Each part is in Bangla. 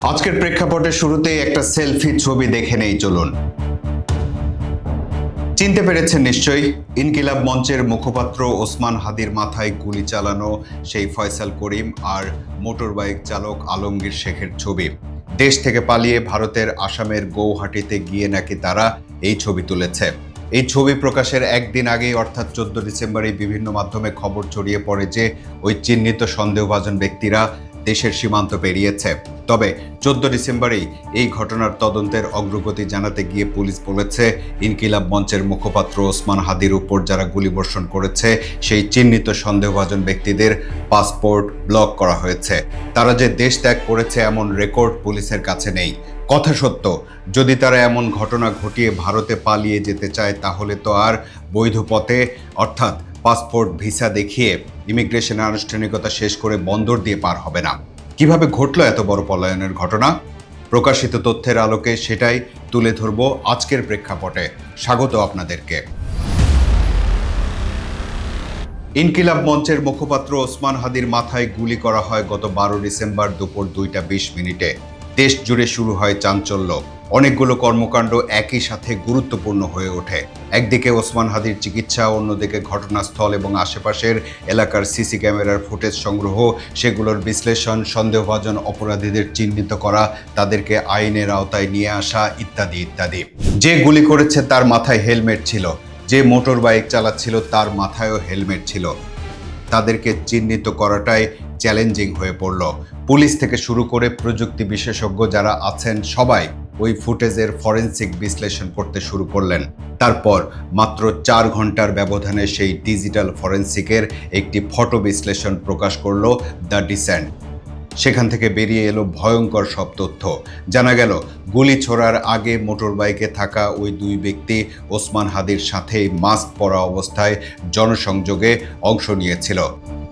আজকের প্রেক্ষাপটের শুরুতেই একটা সেলফি ছবি দেখে নেই চলুন। চিনতে পেরেছেন নিশ্চয়ই, ইনকিলাব মঞ্চের মুখপাত্র ওসমান হাদির মাথায় গুলি চালানো সেই ফয়সাল করিম আর মোটরবাইক চালক আলমগীর শেখের ছবি। দেশ থেকে পালিয়ে ভারতের আসামের গৌহাটিতে গিয়ে নাকি তারা এই ছবি তুলেছে। এই ছবি প্রকাশের একদিন আগেই অর্থাৎ 14 ডিসেম্বরে বিভিন্ন মাধ্যমে খবর ছড়িয়ে পড়ে যে ওই চিহ্নিত সন্দেহভাজন ব্যক্তিরা দেশের সীমান্ত পেরিয়েছে। তবে 14 ডিসেম্বরেই এই ঘটনার তদন্তের অগ্রগতি জানাতে গিয়ে পুলিশ বলেছে, ইনকিলাব মঞ্চের মুখপাত্র ওসমান হাদির উপর যারা গুলিবর্ষণ করেছে সেই চিহ্নিত সন্দেহভাজন ব্যক্তিদের পাসপোর্ট ব্লক করা হয়েছে। তারা যে দেশ ত্যাগ করেছে এমন রেকর্ড পুলিশের কাছে নেই। কথা সত্য, যদি তারা এমন ঘটনা ঘটিয়ে ভারতে পালিয়ে যেতে চায় তাহলে তো আর বৈধ পথে অর্থাৎ পাসপোর্ট ভিসা দেখিয়ে ইমিগ্রেশনের আনুষ্ঠানিকতা শেষ করে বন্দর দিয়ে পার হবে না। কিভাবে ঘটলো এত বড় পলায়নের ঘটনা? প্রকাশিত তথ্যের আলোকে সেটাই তুলে ধরব আজকের প্রেক্ষাপটে। স্বাগত আপনাদেরকে। ইনকিলাব মঞ্চের মুখপাত্র ওসমান হাদির মাথায় গুলি করা হয় গত 12 ডিসেম্বর দুপুর 2:20 দেশ জুড়ে শুরু হয় চাঞ্চল্য। অনেকগুলো কর্মকাণ্ড একই সাথে গুরুত্বপূর্ণ হয়ে ওঠে। একদিকে ওসমান হাদির চিকিৎসা, অন্যদিকে ঘটনাস্থল এবং আশেপাশের এলাকার সিসি ক্যামেরার ফুটেজ সংগ্রহ, সেগুলোর বিশ্লেষণ, সন্দেহভাজন অপরাধীদের চিহ্নিত করা, তাদেরকে আইনের আওতায় নিয়ে আসা ইত্যাদি ইত্যাদি। যে গুলি করেছে তার মাথায় হেলমেট ছিল, যে মোটর বাইক চালাচ্ছিল তার মাথায়ও হেলমেট ছিল। তাদেরকে চিহ্নিত করাটাই চ্যালেঞ্জিং হয়ে পড়ল। পুলিশ থেকে শুরু করে প্রযুক্তি বিশেষজ্ঞ যারা আছেন সবাই ওই ফুটেজের ফরেনসিক বিশ্লেষণ করতে শুরু করলেন। তারপর মাত্র 4 ঘন্টার ব্যবধানে সেই ডিজিটাল ফরেনসিকের একটি ফটো বিশ্লেষণ প্রকাশ করল দ্য ডিসেন্ট। সেখান থেকে বেরিয়ে এলো ভয়ঙ্কর সব তথ্য। জানা গেল, গুলি ছোড়ার আগে মোটরবাইকে থাকা ওই দুই ব্যক্তি ওসমান হাদির সাথেই মাস্ক পরা অবস্থায় জনসংযোগে অংশ নিয়েছিল।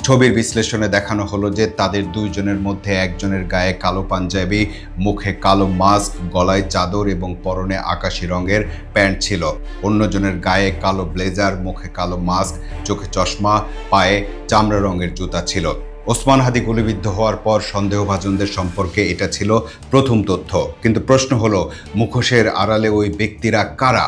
ছবির বিশ্লেষণে দেখানো হলো যে তাদের দুইজনের মধ্যে একজনের গায়ে কালো পাঞ্জাবি, মুখে কালো মাস্ক, গলায় চাদর এবং পরনে আকাশি রঙের প্যান্ট ছিল। অন্যজনের গায়ে কালো ব্লেজার, মুখে কালো মাস্ক, চোখে চশমা, পায়ে চামড়া রঙের জুতা ছিল। ওসমান হাদি গুলিবিদ্ধ হওয়ার পর সন্দেহভাজনদের সম্পর্কে এটা ছিল প্রথম তথ্য। কিন্তু প্রশ্ন হলো, মুখোশের আড়ালে ওই ব্যক্তিরা কারা?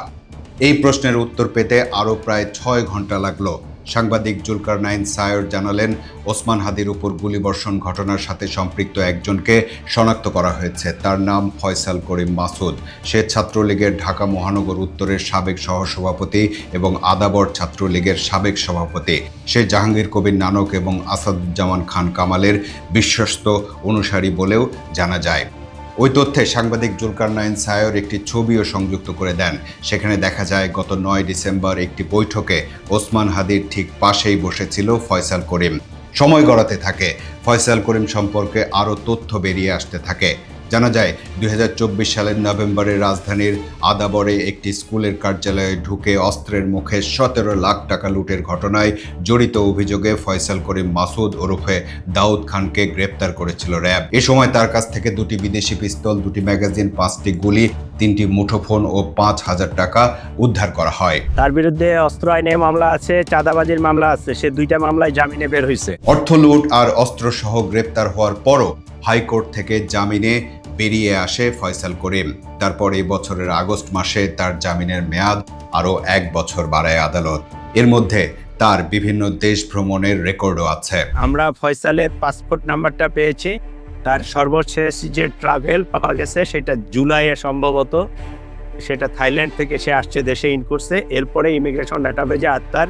এই প্রশ্নের উত্তর পেতে আরও প্রায় 6 ঘন্টা লাগলো। সাংবাদিক জুলকারনাইন সায়র জানালেন, ওসমান হাদির উপর গুলিবর্ষণ ঘটনার সাথে সম্পৃক্ত একজনকে শনাক্ত করা হয়েছে। তার নাম ফয়সাল করিম মাসুদ। সে ছাত্রলীগের ঢাকা মহানগর উত্তরের সাবেক সহসভাপতি এবং আদাবর ছাত্রলীগের সাবেক সভাপতি। সে জাহাঙ্গীর কবির নানক এবং আসাদুজ্জামান খান কামালের বিশ্বস্ত অনুসারী বলেও জানা যায়। ওই তথ্যে সাংবাদিক জুলকারনাইন সায়র একটি ছবিও সংযুক্ত করে দেন। সেখানে দেখা যায় গত 9 ডিসেম্বর একটি বৈঠকে ওসমান হাদির ঠিক পাশেই বসেছিল ফয়সাল করিম। সময় গড়াতে থাকে, ফয়সাল করিম সম্পর্কে আরও তথ্য বেরিয়ে আসতে থাকে। জানা যায় 2024 সালের নভেম্বরে রাজধানীর আদাবরে একটি স্কুলের কার্যালয়ে ঢুকে অস্ত্রের মুখে 17 লাখ টাকা লুটের ঘটনায় জড়িত অভিযোগে ফয়সাল করিম মাসুদ ওরফে দাউদ খানকে গ্রেপ্তার করেছিল র্যাব। এ সময় তার কাছ থেকে 2টি বিদেশি পিস্তল, 2টি ম্যাগাজিন, 5টি গুলি, 3টি মুঠোফোন ও 5,000 টাকা উদ্ধার করা হয়। তার বিরুদ্ধে অস্ত্র আইনে মামলা আছে, চাঁদাবাজির মামলা আছে। সে 2টা মামলায় জামিনে বের হয়েছে। অর্থ লুট আর অস্ত্রসহ গ্রেপ্তার হওয়ার পরও হাইকোর্ট থেকে জামিনে বেরিয়ে আসে ফয়সাল করিম। তারপর এই বছরের আগস্ট মাসে তার জামিনের মেয়াদ আরও 1 বছর বাড়ায় আদালত। এর মধ্যে তার বিভিন্ন দেশ ভ্রমণের রেকর্ডও আছে। আমরা ফয়সালের পাসপোর্ট নাম্বারটা পেয়েছি। তার সর্বশেষ যে ট্রাভেল পাওয়া গেছে সেটা জুলাইয়ে সম্ভবত। সেটা থাইল্যান্ড থেকে সে আসছে, দেশে ইন করছে। এরপরে ইমিগ্রেশন ডাটাবেজে আর তার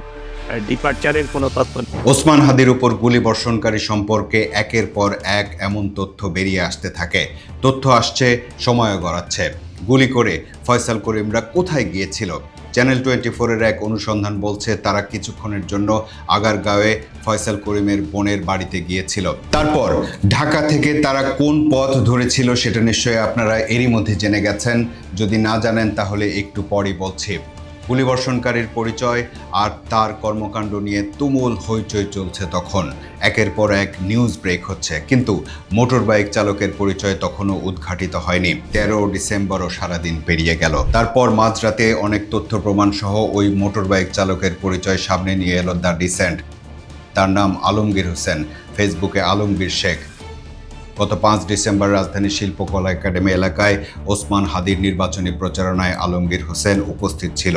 ডিপার্চারের কোনো তথ্য নেই। ওসমান হাদির উপর গুলি বর্ষণকারী সম্পর্কে একের পর এক এমন তথ্য বেরিয়ে আসতে থাকে। তথ্য আসছে, সময়ও গড়াচ্ছে। গুলি করে ফয়সাল করিমরা কোথায় গিয়েছিল? চ্যানেল 24-এর এক অনুসন্ধান বলছে তারা কিছুক্ষণের জন্য আগারগাঁওয়ে ফয়সাল করিমের বোনের বাড়িতে গিয়েছিল। তারপর ঢাকা থেকে তারা কোন পথ ধরেছিল সেটা নিশ্চয়ই আপনারা এরই মধ্যে জেনে গেছেন। যদি না জানেন তাহলে একটু পরই বলছি। গুলিবর্ষণকারীর পরিচয় আর তার কর্মকাণ্ড নিয়ে তুমুল হইচই চলছে তখন। একের পর এক নিউজ ব্রেক হচ্ছে, কিন্তু মোটর বাইক চালকের পরিচয় তখনও উদ্ঘাটিত হয়নি। 13 ডিসেম্বরও সারাদিন পেরিয়ে গেল। তারপর মাঝরাতে অনেক তথ্য প্রমাণ সহ ওই মোটর বাইক চালকের পরিচয় সামনে নিয়ে এলো দ্য ডিসেন্ট। তার নাম আলমগীর হোসেন, ফেসবুকে আলমগীর শেখ। গত 5 ডিসেম্বর রাজধানীর শিল্পকলা একাডেমি এলাকায় ওসমান হাদির নির্বাচনী প্রচারণায় আলমগীর হোসেন উপস্থিত ছিল।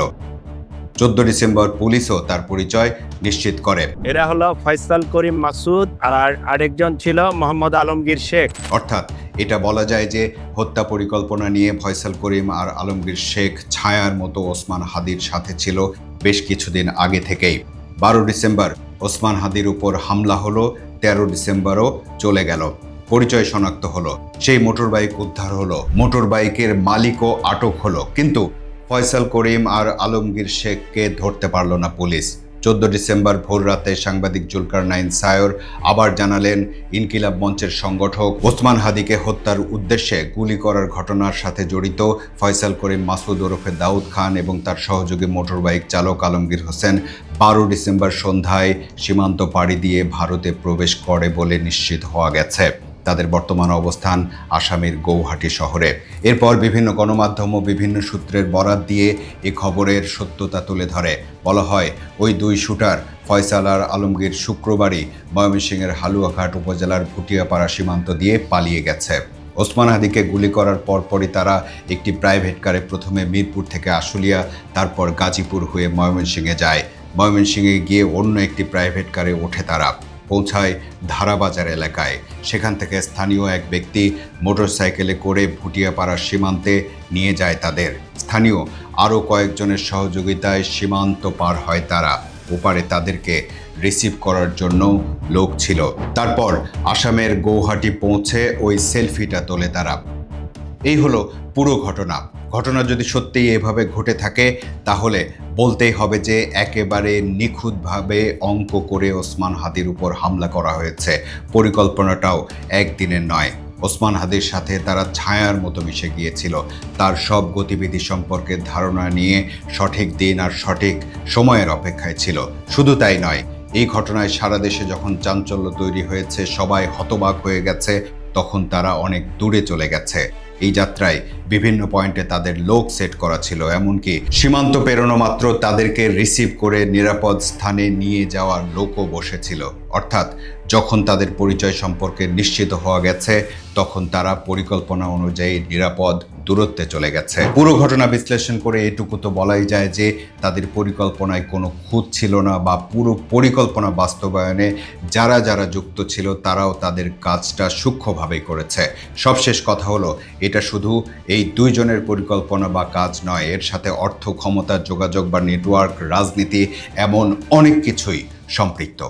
14 ডিসেম্বর পুলিশও তার পরিচয় নিশ্চিত করে। এরা হলো ফয়সাল করিম মাসুদ আর আরেকজন ছিল মোহাম্মদ আলমগীর শেখ। অর্থাৎ এটা বলা যায় যে হত্যা পরিকল্পনা নিয়ে ফয়সাল করিম আর আলমগীর শেখ ছায়ার মতো ওসমান হাদির সাথে ছিল বেশ কিছুদিন আগে থেকেই। 12 ডিসেম্বর ওসমান হাদির উপর হামলা হলো, 13 ডিসেম্বরও চলে গেল। পরিচয় শনাক্ত হলো, সেই মোটরবাইক উদ্ধার হলো, মোটরবাইকের মালিকও আটক হলো, কিন্তু ফয়সাল করিম আর আলমগীর শেখকে ধরতে পারল না পুলিশ। 14 ডিসেম্বর ভোর রাতে সাংবাদিক জুলকারনাইন সায়র আবার জানালেন ইনকিলাব মঞ্চের সংগঠক ওসমান হাদিকে হত্যার উদ্দেশ্যে গুলি করার ঘটনার সাথে জড়িত ফয়সাল করিম মাসুদ ওরফে দাউদ খান এবং তার সহযোগী মোটরবাইক চালক আলমগীর হোসেন 12 ডিসেম্বর সন্ধ্যায় সীমান্ত পাড়ি দিয়ে ভারতে প্রবেশ করে বলে নিশ্চিত হওয়া গেছে। তাদের বর্তমান অবস্থান আসামের গৌহাটি শহরে। এরপর বিভিন্ন গণমাধ্যম ও বিভিন্ন সূত্রের বরাত দিয়ে এ খবরের সত্যতা তুলে ধরে। বলা হয় ওই দুই শুটার ফয়সাল আর আলমগীর শুক্রবারই ময়মনসিংহের হালুয়াঘাট উপজেলার ভুটিয়াপাড়া সীমান্ত দিয়ে পালিয়ে গেছে। ওসমান হাদিকে গুলি করার পরপরই তারা একটি প্রাইভেট কারে প্রথমে মিরপুর থেকে আশুলিয়া, তারপর গাজীপুর হয়ে ময়মনসিংহে যায়। ময়মনসিংহে গিয়ে অন্য একটি প্রাইভেট কারে ওঠে তারা, পৌঁছায় ধারাবাজার এলাকায়। সেখান থেকে স্থানীয় এক ব্যক্তি মোটরসাইকেলে করে ভুটিয়াপাড়ার সীমান্তে নিয়ে যায় তাদের। স্থানীয় আরও কয়েকজনের সহযোগিতায় সীমান্ত পার হয় তারা। ওপারে তাদেরকে রিসিভ করার জন্য লোক ছিল। তারপর আসামের গৌহাটি পৌঁছে ওই সেলফিটা তোলে তারা। এই হলো পুরো ঘটনা। ঘটনা যদি সত্যিই এভাবে ঘটে থাকে তাহলে বলতেই হবে যে একেবারে নিখুঁতভাবে অঙ্ক করে ওসমান হাদির উপর হামলা করা হয়েছে। পরিকল্পনাটাও একদিনের নয়। ওসমান হাদির সাথে তারা ছায়ার মতো মিশে গিয়েছিল। তার সব গতিবিধি সম্পর্কে ধারণা নিয়ে সঠিক দিন আর সঠিক সময়ের অপেক্ষায় ছিল। শুধু তাই নয়, এই ঘটনায় সারা দেশে যখন চাঞ্চল্য তৈরি হয়েছে, সবাই হতবাক হয়ে গেছে, তখন তারা অনেক দূরে চলে গেছে। এই যাত্রায় বিভিন্ন পয়েন্টে তাদের লোক সেট করা ছিল, এমনকি সীমান্ত পেরোনো মাত্র তাদেরকে রিসিভ করে নিরাপদ স্থানে নিয়ে যাওয়ার লোকও বসেছিল। অর্থাৎ যখন তাদের পরিচয় সম্পর্কে নিশ্চিত হওয়া গেছে তখন তারা পরিকল্পনা অনুযায়ী নিরাপদ দূরত্বে চলে গেছে। পুরো ঘটনা বিশ্লেষণ করে এটুকু তো বলাই যায় যে তাদের পরিকল্পনায় কোনো খুঁত ছিল না, বা পুরো পরিকল্পনা বাস্তবায়নে যারা যারা যুক্ত ছিল তারাও তাদের কাজটা সূক্ষ্মভাবেই করেছে। সবশেষ কথা হলো, এটা শুধু এই দুইজনের পরিকল্পনা বা কাজ নয়, এর সাথে অর্থ, ক্ষমতা, যোগাযোগ বা নেটওয়ার্ক, রাজনীতি, এমন অনেক কিছুই সম্পৃক্ত।